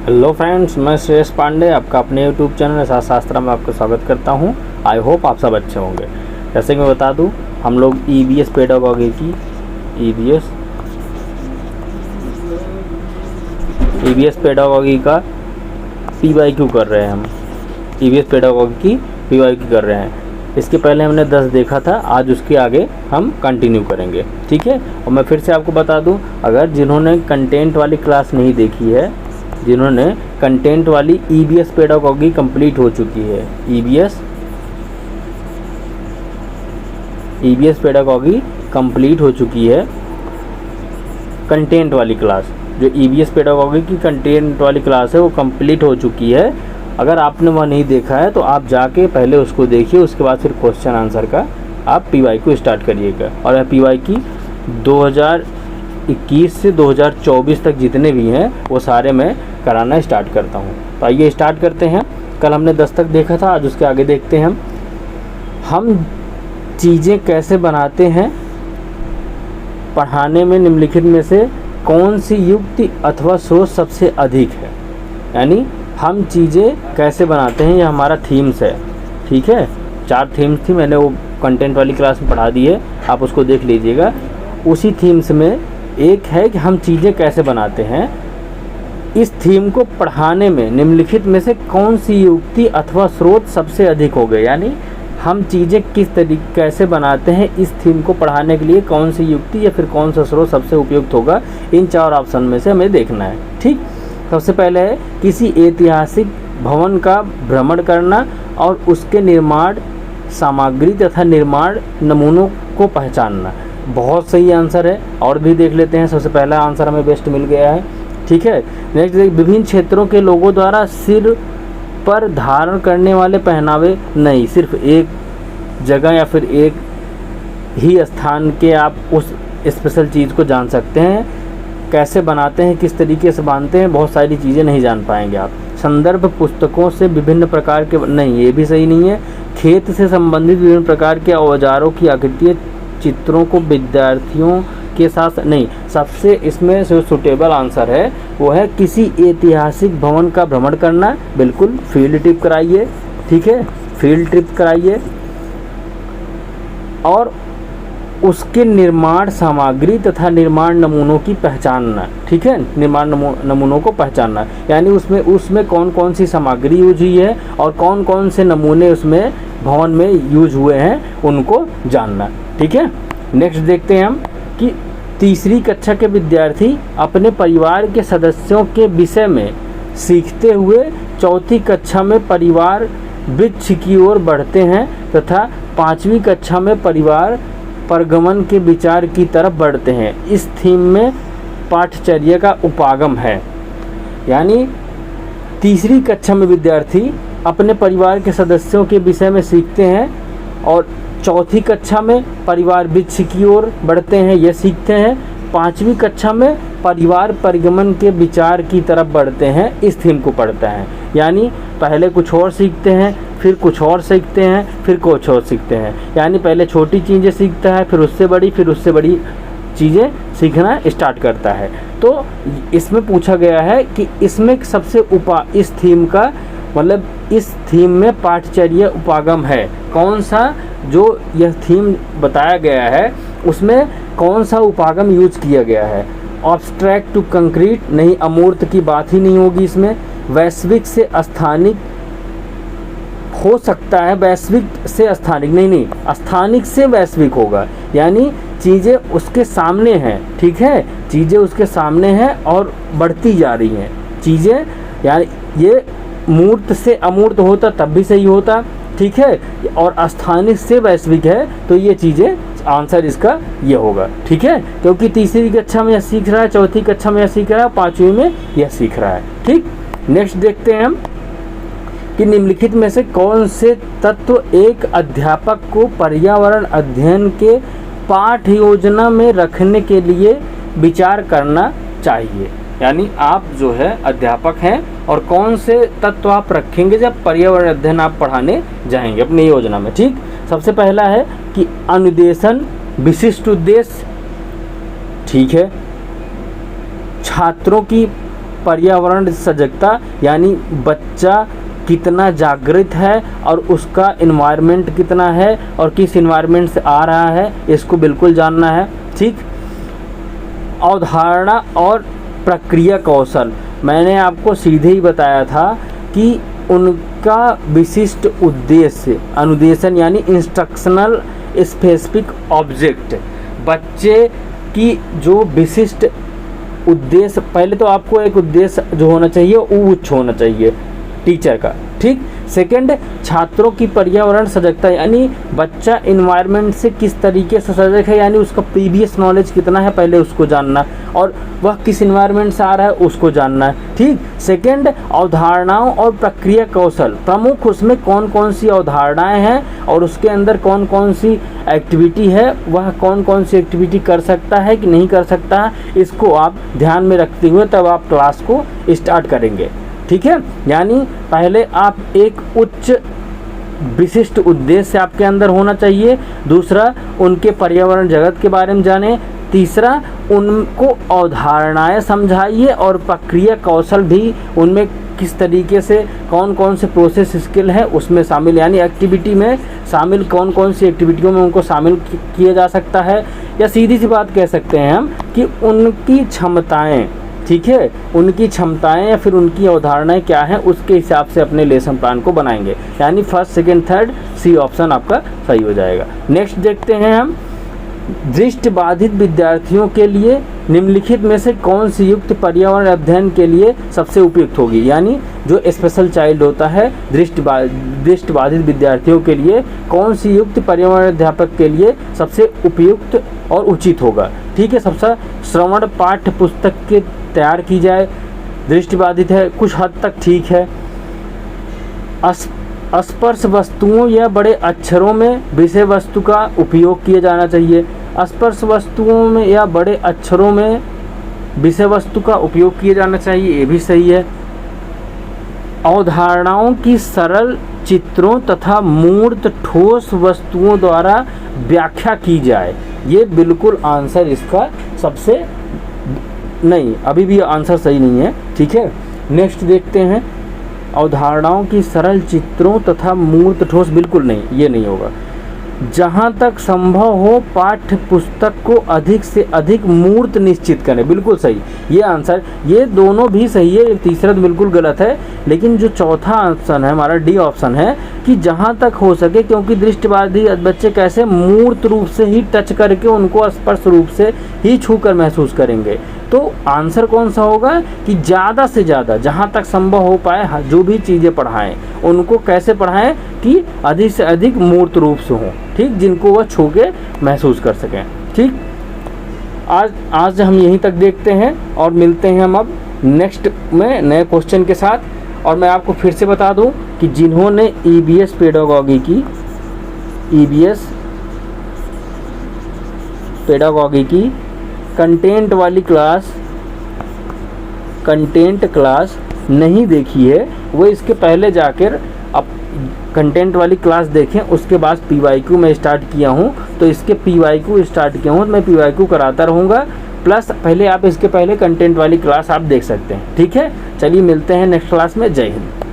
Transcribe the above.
Hello friends, मैं श्रेयस पांडे आपका अपने यूट्यूब चैनल अर्थशास्त्र में आपका स्वागत करता हूं। आई होप आप सब अच्छे होंगे। जैसे कि मैं बता दूं, हम लोग ईबीएस पेडागोगी की ईबीएस पेडागोगी का पीवाईक्यू कर रहे हैं। हम ईबीएस पेडागोगी की पीवाईक्यू कर रहे हैं। इसके पहले हमने 10 देखा था, आज उसके आगे हम कंटिन्यू करेंगे, ठीक है। और मैं फिर से आपको बता दूं, अगर जिन्होंने कंटेंट वाली क्लास नहीं देखी है, जिन्होंने कंटेंट वाली ईबीएस पेडागोगी कंप्लीट हो चुकी है, ईबीएस पेडागोगी कंप्लीट हो चुकी है, कंटेंट वाली क्लास जो ईबीएस पेडागोगी की कंटेंट वाली क्लास है वो कंप्लीट हो चुकी है। अगर आपने वह नहीं देखा है तो आप जाके पहले उसको देखिए, उसके बाद फिर क्वेश्चन आंसर का आप पीवाईक्यू स्टार्ट करिएगा। और यह पीवाईक्यू 2021 से 2024 तक जितने भी हैं वो सारे मैं कराना स्टार्ट करता हूँ। तो आइए स्टार्ट करते हैं। कल हमने 10 तक देखा था, आज उसके आगे देखते हैं हम चीज़ें कैसे बनाते हैं। पढ़ाने में निम्नलिखित में से कौन सी युक्ति अथवा सोच सबसे अधिक है। यानी हम चीज़ें कैसे बनाते हैं, यह हमारा थीम्स है, ठीक है। 4 थीम्स थी, मैंने वो कंटेंट वाली क्लास में पढ़ा दी है, आप उसको देख लीजिएगा। उसी थीम्स में एक है कि हम चीज़ें कैसे बनाते हैं। इस थीम को पढ़ाने में निम्नलिखित में से कौन सी युक्ति अथवा स्रोत सबसे अधिक हो गए। यानी हम चीज़ें किस तरीके कैसे बनाते हैं, इस थीम को पढ़ाने के लिए कौन सी युक्ति या फिर कौन सा स्रोत सबसे उपयुक्त होगा, इन 4 ऑप्शन में से हमें देखना है, ठीक। सबसे पहले है किसी ऐतिहासिक भवन का भ्रमण करना और उसके निर्माण सामग्री तथा निर्माण नमूनों को पहचानना। बहुत सही आंसर है, और भी देख लेते हैं। सबसे पहला आंसर हमें बेस्ट मिल गया है, ठीक है। नेक्स्ट, विभिन्न क्षेत्रों के लोगों द्वारा सिर पर धारण करने वाले पहनावे नहीं, सिर्फ एक जगह या फिर एक ही स्थान के आप उस स्पेशल चीज़ को जान सकते हैं। कैसे बनाते हैं, किस तरीके से बांधते हैं, बहुत सारी चीज़ें नहीं जान पाएंगे आप। संदर्भ पुस्तकों से विभिन्न प्रकार के नहीं, ये भी सही नहीं है। खेत से संबंधित विभिन्न प्रकार के औजारों की आकृतियाँ चित्रों को विद्यार्थियों के साथ नहीं। सबसे इसमें जो सुटेबल आंसर है वो है किसी ऐतिहासिक भवन का भ्रमण करना। बिल्कुल, फील्ड ट्रिप कराइए, ठीक है, फील्ड ट्रिप कराइए। और उसके निर्माण सामग्री तथा निर्माण नमूनों की पहचानना, ठीक है, निर्माण नमूनों को पहचानना। यानी उसमें कौन कौन सी सामग्री यूज हुई है और कौन कौन से नमूने उसमें भवन में यूज हुए हैं, उनको जानना, ठीक है। नेक्स्ट देखते हैं हम कि तीसरी कक्षा के विद्यार्थी अपने परिवार के सदस्यों के विषय में सीखते हुए चौथी कक्षा में परिवार वृक्ष की ओर बढ़ते हैं तथा 5वीं कक्षा में परिवार परगमन के विचार की तरफ बढ़ते हैं। इस थीम में पाठचर्या का उपागम है। यानी तीसरी कक्षा में विद्यार्थी अपने परिवार के सदस्यों के विषय में सीखते हैं और चौथी कक्षा में परिवार वृक्ष की ओर बढ़ते हैं, यह सीखते हैं। 5वीं कक्षा में परिवार परिगमन के विचार की तरफ बढ़ते हैं, इस थीम को पढ़ता है। यानी पहले कुछ और सीखते हैं, फिर कुछ और सीखते हैं, फिर कुछ और सीखते हैं। यानी पहले छोटी चीज़ें सीखता है, फिर उससे बड़ी चीज़ें सीखना स्टार्ट करता है। तो इसमें पूछा गया है कि इसमें सबसे इस थीम का मतलब इस थीम में पाठचर्या उपागम है कौन सा, जो यह थीम बताया गया है उसमें कौन सा उपागम यूज किया गया है। ऑब्स्ट्रैक्ट टू कंक्रीट नहीं, अमूर्त की बात ही नहीं होगी इसमें। वैश्विक से स्थानिक हो सकता है, वैश्विक से स्थानिक नहीं, स्थानिक से वैश्विक होगा। यानी चीज़ें उसके सामने हैं, ठीक है, चीज़ें उसके सामने हैं और बढ़ती जा रही हैं चीज़ें। यानी ये मूर्त से अमूर्त होता तब भी सही होता, ठीक है, और स्थानिक से वैश्विक है तो ये चीज़ें आंसर इसका ये होगा, ठीक है। क्योंकि तीसरी कक्षा में यह सीख रहा है, चौथी कक्षा में यह सीख रहा है, 5वीं में यह सीख रहा है, ठीक। नेक्स्ट देखते हैं हम कि निम्नलिखित में से कौन से तत्व एक अध्यापक को पर्यावरण अध्ययन के पाठ योजना में रखने के लिए विचार करना चाहिए। यानी आप जो है अध्यापक हैं और कौन से तत्व आप रखेंगे जब पर्यावरण अध्ययन आप पढ़ाने जाएंगे अपनी योजना में, ठीक। सबसे पहला है कि अनुदेशन, विशिष्ट उद्देश्य, ठीक है, छात्रों की पर्यावरण सजगता यानी बच्चा कितना जागृत है और उसका इन्वायरमेंट कितना है और किस इन्वायरमेंट से आ रहा है, इसको बिल्कुल जानना है। ठीक। अवधारणा और प्रक्रिया कौशल, मैंने आपको सीधे ही बताया था कि उनका विशिष्ट उद्देश्य, अनुदेशन यानी इंस्ट्रक्शनल स्पेसिफिक ऑब्जेक्ट, बच्चे की जो विशिष्ट उद्देश्य, पहले तो आपको एक उद्देश्य जो होना चाहिए वो उच्च होना चाहिए टीचर का। ठीक। सेकंड, छात्रों की पर्यावरण सजगता यानी बच्चा इन्वायरमेंट से किस तरीके से सजग है, यानी उसका प्रीवियस नॉलेज कितना है पहले उसको जानना, और वह किस इन्वायरमेंट से आ रहा है उसको जानना है। ठीक। सेकंड, अवधारणाओं और प्रक्रिया कौशल, प्रमुख उसमें कौन कौन सी अवधारणाएं हैं और उसके अंदर कौन कौन सी एक्टिविटी है, वह कौन कौन सी एक्टिविटी कर सकता है कि नहीं कर सकता है, इसको आप ध्यान में रखते हुए तब आप क्लास को स्टार्ट करेंगे। ठीक है। यानी पहले आप एक उच्च विशिष्ट उद्देश्य आपके अंदर होना चाहिए, दूसरा उनके पर्यावरण जगत के बारे में जाने, तीसरा उनको अवधारणाएं समझाइए और प्रक्रिया कौशल भी उनमें किस तरीके से कौन कौन से प्रोसेस स्किल है उसमें शामिल, यानी एक्टिविटी में शामिल कौन कौन सी एक्टिविटियों में उनको शामिल किया जा सकता है, या सीधी सी बात कह सकते हैं हम कि उनकी क्षमताएं, ठीक है, उनकी क्षमताएं या फिर उनकी अवधारणाएं क्या हैं उसके हिसाब से अपने लेसन प्लान को बनाएंगे। यानी first second third C option आपका सही हो जाएगा। नेक्स्ट देखते हैं हम, दृष्टिबाधित विद्यार्थियों के लिए निम्नलिखित में से कौन सी युक्त पर्यावरण अध्ययन के लिए सबसे उपयुक्त होगी। यानी जो स्पेशल चाइल्ड होता है दृष्टिबाधित विद्यार्थियों के लिए कौन सी युक्त पर्यावरण अध्यापक के लिए सबसे उपयुक्त और उचित होगा। ठीक है। सबसे श्रवण पाठ्य पुस्तक के तैयार की जाए, दृष्टिबाधित है कुछ हद तक ठीक है। स्पर्श वस्तुओं या बड़े अक्षरों में विषय वस्तु का उपयोग किया जाना चाहिए। स्पर्श वस्तुओं में या बड़े अक्षरों में विषय वस्तु का उपयोग किया जाना चाहिए, ये भी सही है। अवधारणाओं की सरल चित्रों तथा मूर्त ठोस वस्तुओं द्वारा व्याख्या की जाए, ये बिल्कुल आंसर इसका सबसे नहीं, अभी भी आंसर सही नहीं है। ठीक है। नेक्स्ट देखते हैं, अवधारणाओं की सरल चित्रों तथा मूर्त ठोस, बिल्कुल नहीं, ये नहीं होगा। जहाँ तक संभव हो पाठ्य पुस्तक को अधिक से अधिक मूर्त निश्चित करें, बिल्कुल सही, ये आंसर, ये दोनों भी सही है, तीसरा तो बिल्कुल गलत है। लेकिन जो चौथा ऑप्शन है हमारा डी ऑप्शन है कि जहाँ तक हो सके, क्योंकि दृष्टिबाधित बच्चे कैसे मूर्त रूप से ही टच करके उनको स्पर्श रूप से ही छूकर महसूस करेंगे, तो आंसर कौन सा होगा कि ज़्यादा से ज़्यादा जहाँ तक संभव हो पाए जो भी चीज़ें पढ़ाएं उनको कैसे पढ़ाएं कि अधिक से अधिक मूर्त रूप से हों, ठीक, जिनको वह छू के महसूस कर सकें। ठीक। आज हम यहीं तक देखते हैं और मिलते हैं हम अब नेक्स्ट में नए क्वेश्चन के साथ। और मैं आपको फिर से बता दूं कि जिन्होंने ईबीएस पेडागॉगी की कंटेंट क्लास नहीं देखी है वो इसके पहले जाकर अब कंटेंट वाली क्लास देखें। उसके बाद पीवाईक्यू मैं स्टार्ट किया हूँ, तो इसके पीवाईक्यू स्टार्ट किया हूँ, मैं पीवाईक्यू कराता रहूँगा, प्लस पहले आप इसके पहले कंटेंट वाली क्लास आप देख सकते हैं। ठीक है। चलिए मिलते हैं नेक्स्ट क्लास में। जय हिंद।